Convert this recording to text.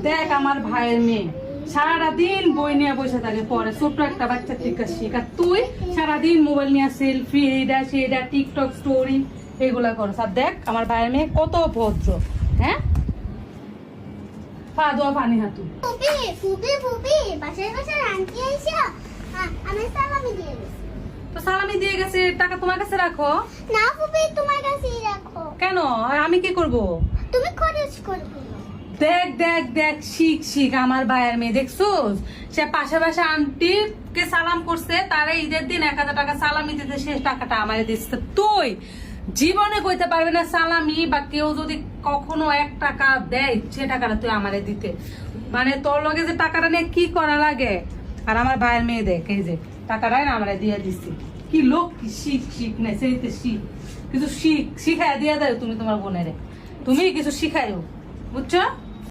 দেখ আমার ভাইয়ের মেয়ে সারাদিন বই নিয়ে বসে থাকে, পরে ছোট্ট একটা বাচ্চা থেকে শিখ, আর তুই সারাদিন মোবাইল নিয়ে সেলফি এইটা সেইটা টিকটক স্টোরি এগুলা করছ। আর দেখ আমার ভাইয়ের মেয়ে কত ভদ্র। হ্যাঁ, পা দোয়া পানি হাতু। তো সালামি দিয়ে গেছে, টাকা তোমার কাছে রাখো। না ফুপি, তোমার কাছেই রাখো। কেন? আমি কি করব? তুমি খরচ করবে। দেখ দেখ দেখ, শিখ শিখ আমার ভাইয়ের মেয়ে, দেখছোস সে পাশে পাশে আন্টি কে সালাম করছে, তারা ঈদের দিন 1000 টাকা সালামি দিতে, শেষ টাকাটা আমারে দিচ্ছে। তুই জীবনে কইতে পারবি না সালামি, বা কেউ যদি কখনো 1 টাকা দেয় সে টাকাটা তুই আমারে দিতে, মানে তোর লগে যে টাকাটা নিয়ে কি করা লাগে। আর আমার ভাইয়ের মেয়ে দেখ, এই যে টাকাটাই না আমারে দিয়ে দিচ্ছি। কি লোক, কি শিখ শিখ না সেইতে শিখ, কিছু শিখ শিখাই দিয়ে দেয় তুমি তোমার বোনেরে, তুমি কিছু শিখাইও, বুঝছো?